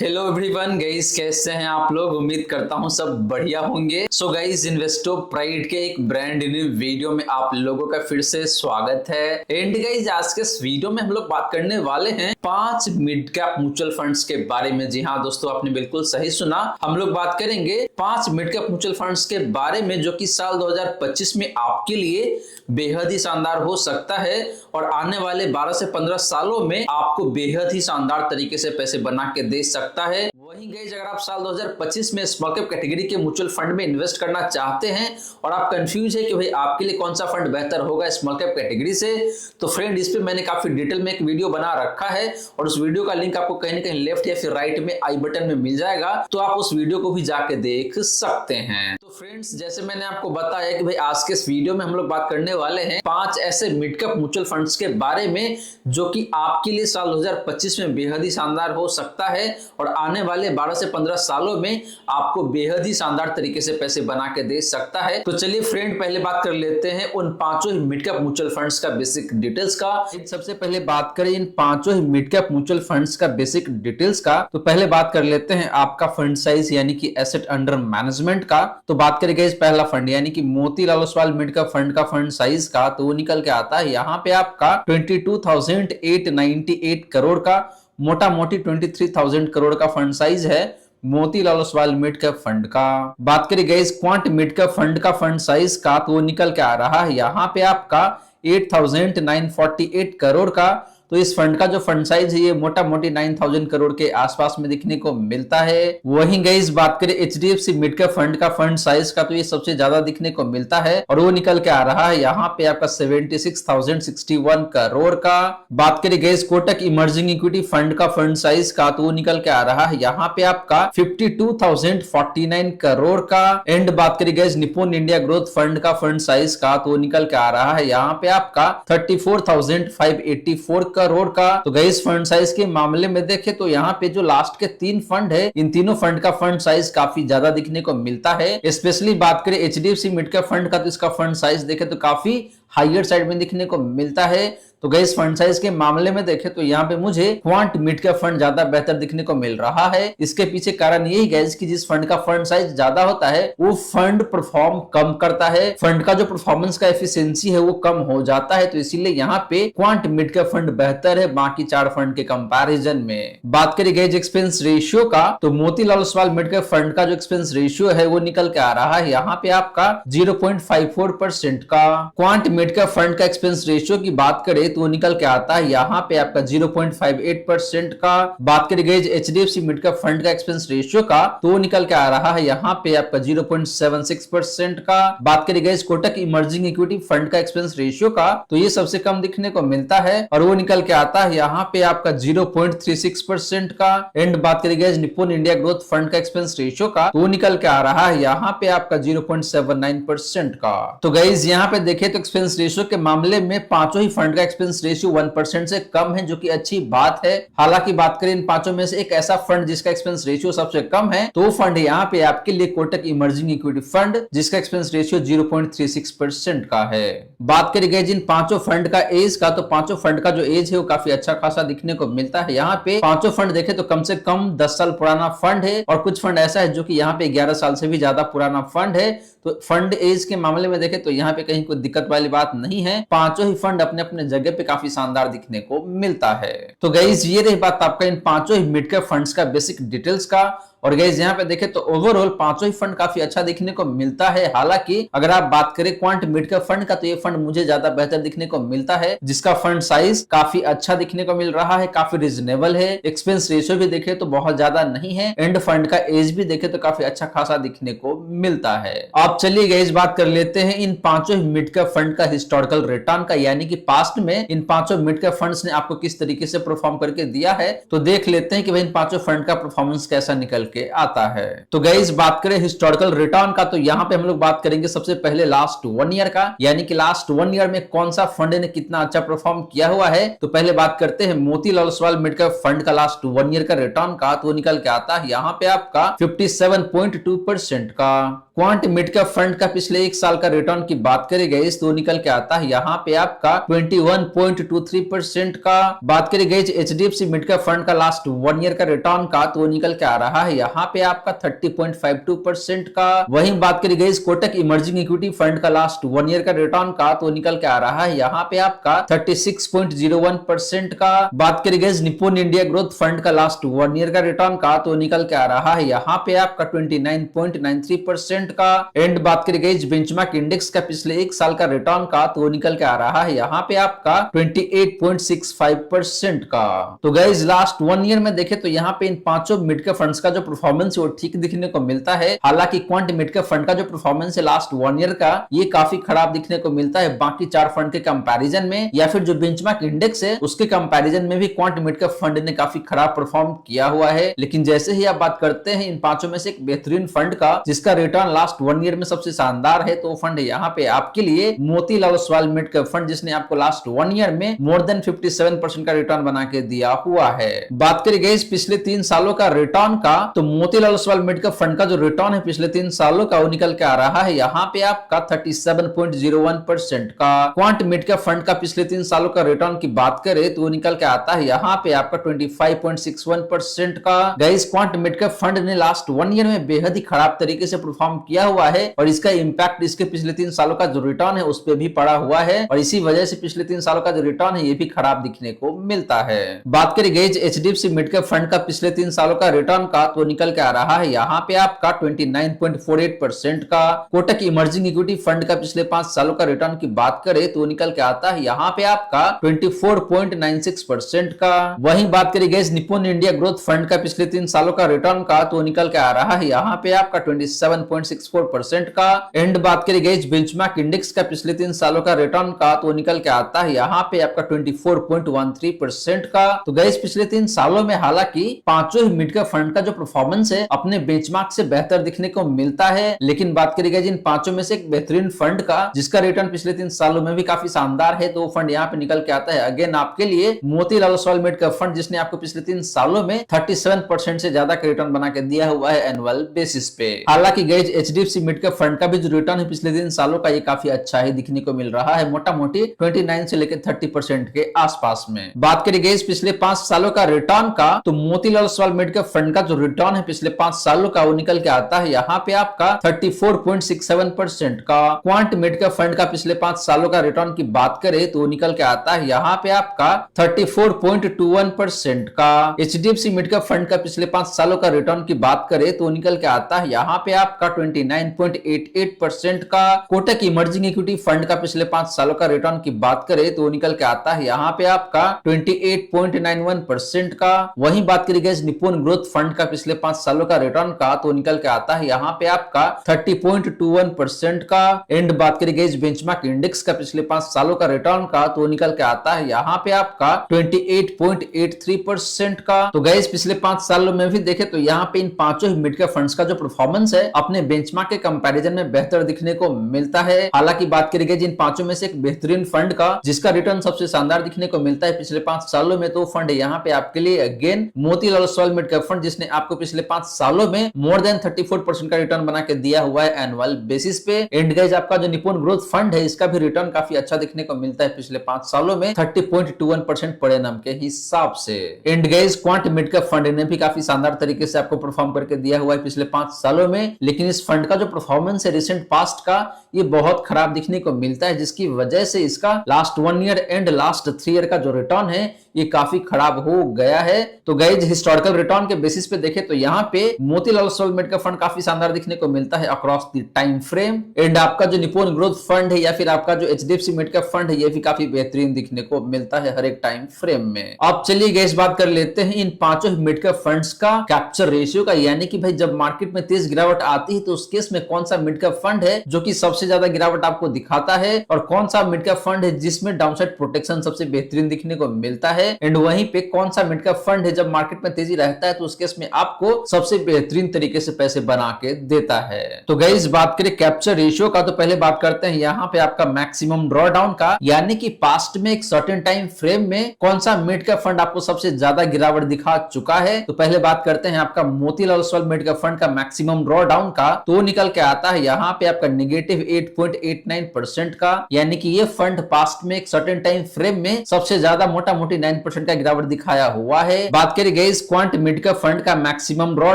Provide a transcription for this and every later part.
Hello everyone guys, कैसे हैं आप लोग। उम्मीद करता हूं सब बढ़िया होंगे। सो गाइस, इन्वेस्टो प्राइड के एक ब्रांड न्यू वीडियो में आप लोगों का फिर से स्वागत है। एंड गाइस, आज के इस वीडियो में हम लोग बात करने वाले हैं 5 मिड कैप म्यूचुअल फंड्स के बारे में। जी हाँ दोस्तों, आपने बिल्कुल सही सुना। हम लोग बात करेंगे 5 मिड कैप म्यूचुअल फंड्स के बारे में जो कि साल 2025 में आपके लिए बेहद ही शानदार हो सकता है और आने वाले 12 से 15 सालों में आपको बेहद ही शानदार तरीके से पैसे बना के दे सकता है। वहीं गाइस, अगर आप साल 2025 में स्मॉल कैप कैटेगरी के म्यूचुअल फंड में इन्वेस्ट करना चाहते हैं और आप कंफ्यूज है कि भाई आपके लिए कौन सा फंड बेहतर होगा स्मॉल कैप कैटेगरी से, तो फ्रेंड इस पे मैंने काफी डिटेल में एक वीडियो बना रखा है और उस वीडियो का लिंक आपको कहीं ना कहीं लेफ्ट या फिर राइट में आई बटन में मिल जाएगा, तो आप उस वीडियो को भी जाके देख सकते हैं। तो फ्रेंड्स, जैसे मैंने आपको बताया कि भाई आज के इस वीडियो में हम लोग बात करने वाले हैं 5 ऐसे मिड कैप म्यूचुअल फंड्स के बारे में जो कि आपके लिए साल 2025 में बेहद ही शानदार हो सकता है और आने वाले 12 से 15 सालों में आपको बेहद ही शानदार तरीके से पैसे बना के दे सकता है। तो चलिए फ्रेंड, पहले बात कर लेते हैं उन 5 ही मिड कैप म्यूचुअल फंड्स का बेसिक डिटेल्स का। सबसे पहले बात करें इन 5 ही मिड कैप म्यूचुअल फंड्स का बेसिक डिटेल्स का, तो पहले बात कर लेते हैं आपका फंड साइज यानी कि एसेट अंडर मैनेजमेंट का। तो बात करेंगे इस पहला फंड यानी कि Motilal Oswal mid cap fund का फंड साइज का, तो वो निकल के आता है यहाँ पे आपका 22,898 करोड़ का, मोटा मोटी 23,000 करोड़ का फंड साइज है Motilal Oswal mid cap fund का। बात करें guys quant mid cap fund का फंड साइज का, तो वो निकल के आ रहा है यहाँ पे आपका 8,948 करोड़ का। तो इस फंड का जो फंड साइज है ये मोटा मोटी 9,000 करोड़ के आसपास में दिखने को मिलता है। वहीं गाइस बात करें एचडीएफसी मिड कैप फंड का फंड साइज का, तो ये सबसे ज्यादा दिखने को मिलता है और वो निकल के आ रहा है यहाँ पे आपका 76,061 करोड़ का। बात करें guys Kotak emerging equity fund का फंड साइज का, तो वो निकल के आ रहा है यहाँ पे आपका 52,049 करोड़ का। एंड बात करें guys Nippon India growth fund का फंड साइज का, तो वो निकल के आ रहा है यहाँ पे आपका 34,584 करोड़ का। तो गाइस फंड साइज के मामले में देखें तो यहाँ पे जो लास्ट के 3 फंड है, इन तीनों फंड का फंड साइज काफी ज्यादा दिखने को मिलता है। स्पेशली बात करें एचडीएफसी मिड कैप फंड का, तो इसका फंड साइज देखें तो काफी हाइयर साइड में दिखने को मिलता है। तो गाइस फंड साइज के मामले में देखें तो यहाँ पे मुझे क्वांट मिड कैप फंड ज्यादा बेहतर दिखने को मिल रहा है। इसके पीछे कारण यही गाइस कि जिस फंड का फंड साइज ज्यादा होता है वो फंड परफॉर्म कम करता है, फंड का जो परफॉर्मेंस का एफिशिएंसी है वो कम हो जाता है। तो इसीलिए यहाँ पे क्वांट मिड कैप फंड बेहतर है बाकी 4 फंड के कंपैरिजन में। बात करें गाइस एक्सपेंस रेशियो का, तो Motilal Oswal mid cap fund का जो एक्सपेंस रेशियो है वो निकल के आ रहा है यहाँ पे आपका 0.54% का। क्वांट मिड कैप फंड का एक्सपेंस रेशियो की बात करें तो निकल के आता है यहाँ पे आपका 0.58% का। बात करें guys HDFC mid cap fund का एक्सपेंस रेशियो का, तो निकल के आ रहा है यहाँ पे आपका 0.76% का। बात करें guys Kotak emerging equity fund का एक्सपेंस रेशियो का, तो ये सबसे कम दिखने को मिलता है और वो निकल के आता है यहाँ पे आपका 0.36% का। एंड बात करें guys Nippon India growth fund का एक्सपेंस रेशियो का, तो निकल के आ रहा है यहाँ पे आपका 0.79% का। तो गाइस यहाँ पे देखें तो एक्सपेंस रेशियो के मामले में 5 ही फंड का एक्सपेंस रेशियो 1% से कम है, जो कि अच्छी बात है। हालांकि बात करें इन 5 में से एक ऐसा फंड जिसका एक्सपेंस रेशियो सबसे कम है, तो फंड यहाँ पे आपके लिए कोटक इमर्जिंग इक्विटी फंड जिसका एक्सपेंस रेशियो 0.36% का है। बात करें गाइस जिन 5 फंड का एज का, तो 5 फंड का जो एज है वो काफी अच्छा खासा दिखने को मिलता है। यहाँ पे 5 फंड देखे तो कम से कम 10 साल पुराना फंड है और कुछ फंड ऐसा है जो कि यहाँ पे 11 साल से भी ज्यादा पुराना फंड है। तो फंड एज के मामले में देखें तो यहाँ पे कहीं कोई दिक्कत वाली बात नहीं है। 5 ही फंड अपने अपने जगह पे काफी शानदार दिखने को मिलता है। तो गाइस ये रही बात आपका इन 5 ही मिड कैप फंड्स का बेसिक डिटेल्स का। और गाइस यहाँ पे देखें तो ओवरऑल 5 ही फंड काफी अच्छा दिखने को मिलता है। हालांकि अगर आप बात करें क्वांट मिड कैप फंड का, तो ये फंड मुझे ज्यादा बेहतर दिखने को मिलता है, जिसका फंड साइज काफी अच्छा दिखने को मिल रहा है, काफी रीजनेबल है। एक्सपेंस रेशियो भी देखे तो बहुत ज्यादा नहीं है। एंड फंड का एज भी देखे तो काफी अच्छा खासा दिखने को मिलता है। आप चलिए गाइस बात कर लेते हैं इन 5 मिड कैप फंड का हिस्टोरिकल रिटर्न का, यानी कि पास्ट में इन 5 मिड कैप फंड्स ने आपको किस तरीके से परफॉर्म करके दिया है। तो देख लेते हैं कि भाई इन 5 फंड का परफॉर्मेंस कैसा निकल के आता है। तो गाइस बात करें हिस्टोरिकल रिटर्न का, तो यहाँ पे हम लोग बात करेंगे सबसे पहले लास्ट 1 ईयर का, यानी कि लास्ट 1 ईयर में कौन सा फंड ने कितना अच्छा परफॉर्म किया हुआ है। तो पहले बात करते हैं Motilal Oswal mid cap fund का लास्ट 1 ईयर का रिटर्न का, तो निकल के आता है यहाँ पे आपका 57.2% का। क्वांट मिड कैप फंड का पिछले एक साल का रिटर्न की बात करी गई तो निकल के आता है यहाँ पे आपका 21.23% का। बात करी गई एचडीएफसी मिड कैप फंड का लास्ट 1 ईयर का रिटर्न का तो निकल के आ रहा है यहाँ पे आपका 30.52% का। वहीं बात करी गई कोटक इमर्जिंग इक्विटी फंड का लास्ट 1 ईयर का रिटर्न का तो निकल के आ रहा है यहाँ पे आपका 36.01% का। बात करी गई निप्पॉन इंडिया ग्रोथ फंड का लास्ट 1 ईयर का रिटर्न का तो निकल के आ रहा है यहाँ पे आपका 29.93% का। एंड बात करी गई बेंचमार्क इंडेक्स का पिछले एक साल का रिटर्न का तो निकल के आ रहा है यहाँ पे आपका 28.65% का। तो गाइज लास्ट 1 ईयर में देखे तो यहाँ पे इन पांचों मिड कैप फंड्स का जो परफॉर्मेंस है वो ठीक दिखने को मिलता है। हालांकि क्वांट मिड कैप फंड का जो परफॉर्मेंस है लास्ट 1 ईयर का ये काफी खराब दिखने को मिलता है बाकी 4 फंड के कंपैरिजन में, या फिर जो बेंचमार्क इंडेक्स है उसके कंपैरिजन में भी क्वांट मिड कैप फंड ने काफी खराब परफॉर्म किया हुआ है। लेकिन जैसे ही आप बात करते हैं इन पांचों में से एक बेहतरीन फंड का जिसका रिटर्न लास्ट 1 ईयर में सबसे शानदार है तो फंड यहाँ पे आपके लिए Motilal Oswal mid cap fund, जिसने आपको लास्ट 1 ईयर में मोर देन 57% का रिटर्न बना के दिया हुआ है। बात करी गई पिछले 3 सालों का रिटर्न का तो Motilal Oswal mid cap fund का जो रिटर्न है पिछले 3 सालों का वो निकल के आ रहा है यहाँ पे आपका 37.01% का। क्वांट मिड कैप फंड का पिछले 3 सालों का रिटर्न की बात करें तो निकल के आता है यहाँ पे आपका 25.61% का। Guys quant mid cap fund ने लास्ट 1 ईयर में बेहद ही खराब तरीके से परफॉर्म किया हुआ है और इसका इंपैक्ट इसके पिछले 3 सालों का जो रिटर्न है उस पर भी पड़ा हुआ है और इसी वजह से पिछले 3 सालों का जो रिटर्न है ये भी खराब दिखने को मिलता है। बात करी गई एचडीएफसी मिड कैप फंड का पिछले 3 सालों का रिटर्न का तो निकल के आ रहा है यहाँ पे आपका 29.48% का। कोटक इमर्जिंग इक्विटी फंड का पिछले 5 सालों का रिटर्न की बात करें तो निकल के आता है यहाँ पे आपका 24.96% का। वहीं बात करी गई निप्पॉन इंडिया ग्रोथ फंड का पिछले 3 सालों का रिटर्न का तो निकल के आ रहा है यहाँ पे आपका 27.64% का। एंड बात करी गई बेंचमार्क इंडेक्स का पिछले 3 सालों का रिटर्न का तो निकल के आता है यहाँ पे आपका 24.13% का। तो गाइस पिछले 3 सालों में हालांकि पांचों ही मिड कैप फंड का जो परफॉर्मेंस है अपने बेंचमार्क से बेहतर दिखने को मिलता है, लेकिन बात करी गई जिन पांचों में से एक बेहतरीन फंड का जिसका रिटर्न पिछले 3 सालों में भी काफी शानदार है तो फंड यहाँ पे निकल के आता है अगेन आपके लिए Motilal Oswal mid cap fund, जिसने आपको पिछले 3 सालों में 37% से ज्यादा का रिटर्न बना के दिया हुआ है एनुअल बेसिस पे। हालांकि guys HDFC mid cap fund का भी जो रिटर्न है पिछले 3 सालों का ये काफी अच्छा ही दिखने को मिल रहा है, मोटा मोटी 29 से लेकर 30% के आसपास में। बात करी गई पिछले 5 सालों का रिटर्न का तो Motilal Oswal mid cap fund का जो रिटर्न है पिछले 5 सालों का वो निकल के आता है यहाँ पे आपका 34.67% का। क्वांट मिड कैप फंड का पिछले 5 सालों का रिटर्न की बात करें तो निकल के आता है यहाँ पे आपका 34.21% का। एचडीएफसी मिड कैप फंड का पिछले 5 सालों का रिटर्न की बात करें तो निकल के आता है यहाँ पे आपका 29.88% का। कोटक इमर्जिंग इक्विटी फंड का पिछले 5 सालों का रिटर्न की बात करें तो निकल के आता है यहाँ पे आपका 28.91% का। वहीं बात करी गई निप्पॉन ग्रोथ फंड का पिछले 5 सालों का रिटर्न का तो निकल के आता है यहाँ पे आपका 30.21% का। एंड बात करी गई बेंचमार्क इंडेक्स का पिछले 5 सालों का रिटर्न का तो निकल के आता है यहाँ पे आपका 28.83% का। तो गाइस पिछले 5 सालों में भी देखे तो यहाँ पे इन पांचों ही मिड कैप फंड्स का जो परफॉर्मेंस है अपने बेंचमार्क के कंपैरिजन में बेहतर दिखने को मिलता है। हालांकि बात करी गई जिन पांचों में से एक बेहतरीन फंड का जिसका रिटर्न सबसे शानदार दिखने को मिलता है पिछले 5 सालों में तो फंड यहाँ पे आपके लिए again Motilal Oswal mid cap fund, जिसने आपको पिछले 5 सालों में मोर देन 34% का रिटर्न बना के दिया हुआ है एनुअल बेसिस पे। एंड गाइस आपका जो निप्पॉन ग्रोथ फंड है इसका भी रिटर्न काफी अच्छा दिखने को मिलता है पिछले 5 सालों में 30.21% परिणाम के हिसाब से। And guys quant mid cap fund ने भी काफी शानदार तरीके से आपको परफॉर्म करके दिया हुआ है पिछले 5 सालों में, लेकिन इस फंड का जो परफॉर्मेंस है रिसेंट पास्ट का ये बहुत खराब दिखने को मिलता है, जिसकी वजह से इसका last 1 year and last 3 year का जो रिटर्न है ये काफी खराब हो गया है। तो गाइस हिस्टोरिकल रिटर्न के बेसिस पे देखें तो यहाँ पे Motilal Oswal mid cap fund काफी शानदार दिखने को मिलता है across the time frame. And आपका जो निप्पॉन ग्रोथ फंड है या फिर आपका जो एचडीएफसी मिड कैप फंड है ये भी काफी बेहतरीन दिखने को मिलता है हर एक टाइम फ्रेम में। अब चलिए गाइस बात कर लेते हैं इन पांचों मिड कैप फंड्स का कैप्चर रेशियो का, यानी कि भाई जब मार्केट में तेज गिरावट आती है तो उस केस में कौन सा मिड कैप फंड है जो कि सबसे ज्यादा गिरावट आपको दिखाता है और कौन सा मिड कैप फंड है जिसमें डाउनसाइड प्रोटेक्शन सबसे बेहतरीन दिखने को मिलता है। एंड वहीं पे कौन सा मिड कैप फंड है जब मार्केट में तेजी रहता है तो उस केस में आपको सबसे बेहतरीन तरीके से पैसे बना के देता है। तो गाइस बात करें कैप्चर रेशियो का तो पहले बात करते हैं यहाँ पे आपका मैक्सिमम ड्रॉ डाउन का, यानी कि पास्ट में एक सर्टेन टाइम फ्रेम में कौन सा मिड कैप फंड आपको सबसे ज्यादा गिरावट दिखा चुका है। तो पहले बात करते हैं आपका Motilal Oswal mid cap fund का मैक्सिमम ड्रॉ डाउन का, तो निकल के आता है यहाँ पे आपका नेगेटिव 8.89% का, यानी कि ये फंड पास्ट में एक सर्टेन टाइम फ्रेम में सबसे ज्यादा मोटा मोटी 9% का गिरावट दिखाया हुआ है। बात करें guys quant mid cap fund का मैक्सिमम ड्रॉ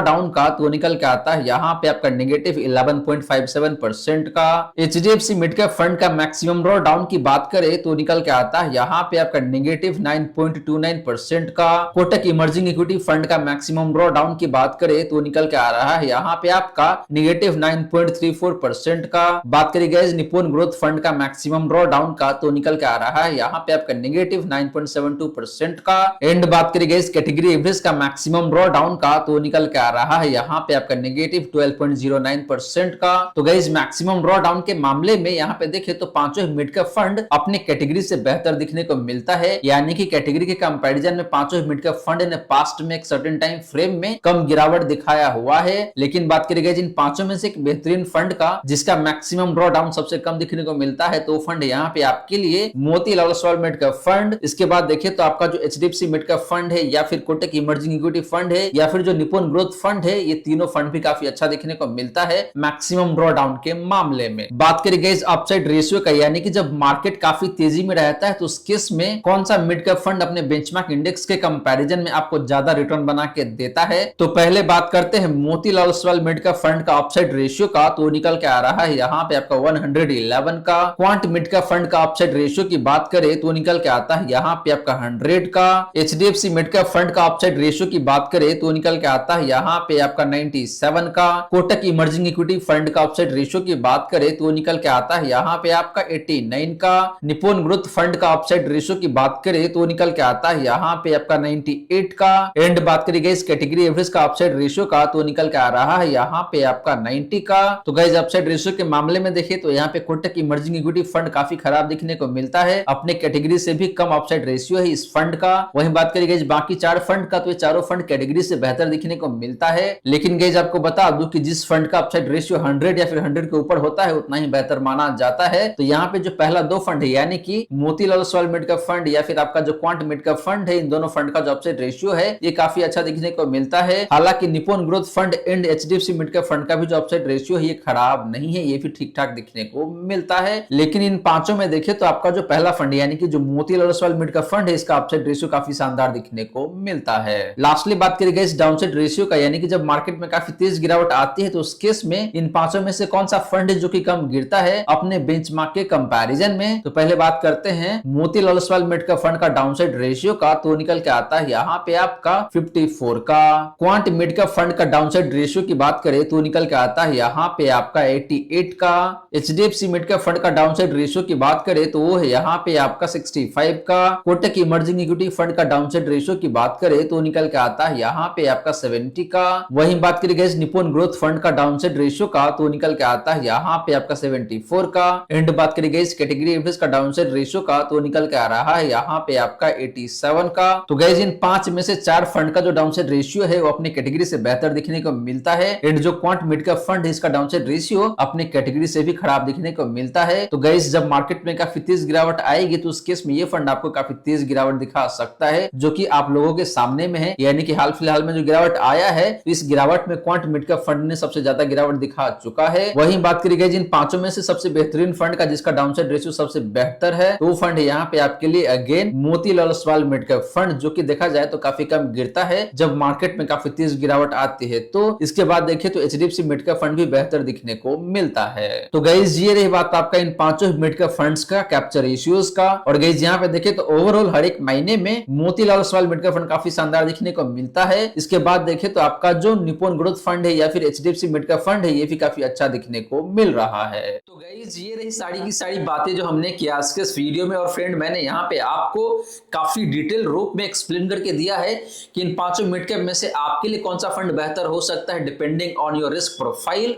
डाउन का, तो निकल के आता है यहाँ पे आपका नेगेटिव 11.57% का। एचडीएफसी मिड कैप फंड का मैक्सिमम ड्रॉ डाउन की बात करें तो निकल के आता है यहाँ पे आपका नेगेटिव 9.29% का। कोटक इमर्जिंग इक्विटी फंड का मैक्सिमम ड्रॉ डाउन की बात करें तो निकल के आ रहा है यहाँ पे आपका नेगेटिव 9.34% का। बात करें गाइस निप्पॉन ग्रोथ फंड का मैक्सिमम ड्रॉ डाउन का, तो निकल के आ रहा है यहाँ पे आपका नेगेटिव 9.72% का। एंड बात करें गाइस कैटेगरी एवरेज का मैक्सिमम ड्रॉ डाउन का, तो निकल के आ रहा है यहाँ पे आपका नेगेटिव 12.09% का। तो गाइस मैक्सिमम ड्रॉ डाउन के मामले में यहाँ पे देखे तो पांचों मिड कैप फंड अपने कैटेगरी से बेहतर दिखने को मिलता है, यानी कि कैटेगरी के कंपैरिजन में पांचों मिड कैप फंड ने पास्ट में एक सर्टेन टाइम फ्रेम में कम गिरावट दिखाया हुआ है। लेकिन बात करें जिन पांचों में से एक बेहतरीन फंड का जिसका मैक्सिमम ड्रॉ डाउन सबसे कम दिखने को मिलता है, तो फंड यहाँ पे आपके लिए Motilal Oswal mid cap fund. इसके बाद देखिए तो आपका जो एचडीएफसी मिड कैप फंड है या फिर कोटक इमर्जिंग इक्विटी फंड है या फिर जो निप्पॉन ग्रोथ फंड है, ये तीनों फंड भी काफी अच्छा दिखने को मिलता है मैक्सिमम ड्रॉ डाउन के मामले में। बात करें गाइस अपसाइड रेशियो का, यानी कि जब मार्केट काफी तेजी में रहता है तो उस केस में कौन सा मिड कैप फंड अपने बेंचमार्क इंडेक्स के कंपैरिजन में आपको ज्यादा रिटर्न बना के देता है। तो पहले बात करते हैं Motilal Oswal mid cap fund का अपसाइड रेशियो का, तो निकल के आ रहा है यहाँ पे आपका 111 का। क्वांट मिड कैप फंड का अपसाइड रेशियो की बात करें तो निकल के आता है यहाँ पे आपका 100 का। एचडीएफसी मिड कैप फंड का अपसाइड रेशियो की बात करें तो निकल के आता है यहाँ पे आपका 97 का। कोटक इमर्जिंग इक्विटी फंड का अपसाइड रेशियो की बात करें तो निकल के आता है यहाँ पे आपका 89 का। निप्पॉन ग्रोथ फंड का अपसाइड रेशियो की बात करें तो निकल के आता है यहाँ पे आपका 98 का। एंड बात करी गई कैटेगरी एवरेज का अपसाइड रेशियो का, तो निकल के आ रहा है यहाँ पे आपका 90 का। तो गाइस अपसाइड रेशियो के मामले में देखिए तो यहाँ पे कोटक इमर्जिंग इक्विटी फंड काफी खराब दिखने को मिलता है, अपने कैटेगरी से भी कम अपसाइड रेशियो है इस फंड का। वहीं बात करी गई बाकी चार फंड का, तो ये चारों फंड कैटेगरी से बेहतर दिखने को मिलता है। लेकिन गाइस आपको बता दूं कि जिस फंड का अपसाइड रेशियो 100 या फिर 100 के ऊपर होता है उतना ही बेहतर माना जाता है। तो यहाँ पे जो पहला दो फंड है यानी कि Motilal Oswal mid cap fund या फिर आपका जो क्वांट मिड कैप फंड है, इन दोनों फंड का जो अपसाइड रेशियो है ये काफी अच्छा दिखने को मिलता है। हालांकि Nippon growth fund and HDFC mid cap fund का भी जो अपसाइड रेशियो है ये खराब नहीं है, ये भी ठीक ठाक दिखने को मिलता है। लेकिन इन पांचों में देखें तो आपका जो पहला फंड यानी कि जो Motilal Oswal mid cap fund है, इसका अपसाइड रेशियो काफी शानदार दिखने को मिलता है। लास्टली बात करी गई डाउनसाइड रेशियो का, यानी कि जब मार्केट में काफी तेज गिरावट आती है तो उस केस में इन पांचों में से कौन सा फंड है जो कि कम गिरता है अपने बेंचमार्क के कंपैरिजन में। तो पहले बात करते हैं Motilal Oswal mid cap fund का डाउनसाइड रेशियो का, तो निकल के आता है यहाँ पे आपका 54 का। क्वांट मिड कैप फंड का डाउनसाइड रेशियो की बात करें तो निकल के आता है यहाँ पे आपका 88 का। एचडीएफसी मिड कैप फंड का डाउनसाइड रेशियो की बात करें तो वो है यहाँ पे आपका 65 का। कोटक इमर्जिंग इक्विटी फंड का डाउनसाइड रेशियो की बात करें तो निकल के आता है यहाँ पे आपका 70 का। वहीं बात करी गई निप्पॉन ग्रोथ फंड का डाउनसाइड रेशियो का, तो निकल के आता है यहाँ पे आपका 74 का। एंड बात करी गई कैटेगरी एवरेज का डाउनसाइड रेशियो का, तो निकल के आ रहा है यहाँ पे आपका 87 का। तो गाइस इन पांच में से चार फंड का जो डाउनसाइड रेशियो है वो अपने कैटेगरी से बेहतर दिखने को मिलता है। एंड जो क्वांट मिड कैप फंड है इसका डाउनसाइड रेशियो अपने कैटेगरी से भी खराब दिखने को मिलता है। तो गाइस जब मार्केट में काफी तेज गिरावट आएगी तो उस केस में ये फंड आपको काफी तेज गिरावट दिखा सकता है, जो कि आप लोगों के सामने में है। यानी कि हाल फिलहाल में जो गिरावट आया है इस गिरावट में क्वांट मिड कैप फंड ने सबसे ज्यादा गिरावट दिखा चुका है। वहीं बात करी गई जिन पांचों में से सबसे बेहतरीन फंड का जिसका डाउनसाइड रेशियो सबसे बेहतर है, तो फंड यहाँ पे आपके लिए again Motilal Oswal mid cap fund, जो कि देखा जाए तो काफी कम गिरता है जब मार्केट में काफी तेज गिरावट आती है। तो इसके बाद देखिए तो एचडीएफसी मिड कैप फंड भी बेहतर दिखने को मिलता है। तो गाइस ये रही बात आपका इन पांचों मिड कैप फंड्स का कैप्चर रेशियोज का। और गाइस यहाँ पे देखें तो ओवरऑल हर एक महीने में Motilal Oswal mid cap fund काफी शानदार दिखने को मिलता है। इसके बाद देखें तो आपका जो निप्पॉन ग्रोथ फंड है या फिर एचडीएफसी मिड कैप फंड है ये भी काफी अच्छा दिखने को मिल रहा है। तो गाइस ये रही सारी की सारी बातें जो हमने किया आज के इस वीडियो में। और फ्रेंड मैंने यहाँ पे आपको काफी डिटेल रूप में एक्सप्लेन करके दिया है कि इन पांचों मिड कैप में से आपके लिए कौन सा फंड बेहतर हो सकता है depending on your risk profile.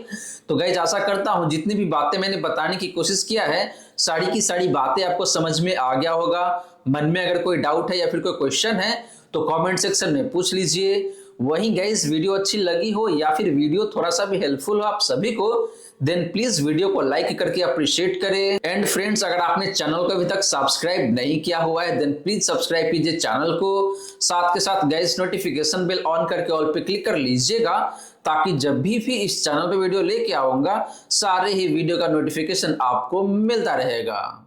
तो गाइस आशा करता हूं जितनी भी बातें मैंने बताने की कोशिश किया है सारी की सारी बातें आपको समझ में आ गया होगा। मन में अगर कोई डाउट है या फिर कोई क्वेश्चन है तो कमेंट सेक्शन में पूछ लीजिए। वहीं गाइस वीडियो अच्छी लगी हो या फिर वीडियो थोड़ा सा भी हेल्पफुल हो आप सभी को, देन प्लीज वीडियो को लाइक करके अप्रिशिएट करें। एंड फ्रेंड्स अगर आपने चैनल को अभी तक सब्सक्राइब नहीं किया हुआ है देन प्लीज सब्सक्राइब कीजिए चैनल को। साथ के साथ गाइस नोटिफिकेशन बेल ऑन करके ऑल पे क्लिक कर लीजिएगा ताकि जब भी इस चैनल पे वीडियो लेके आऊंगा सारे ही वीडियो का नोटिफिकेशन आपको मिलता रहेगा।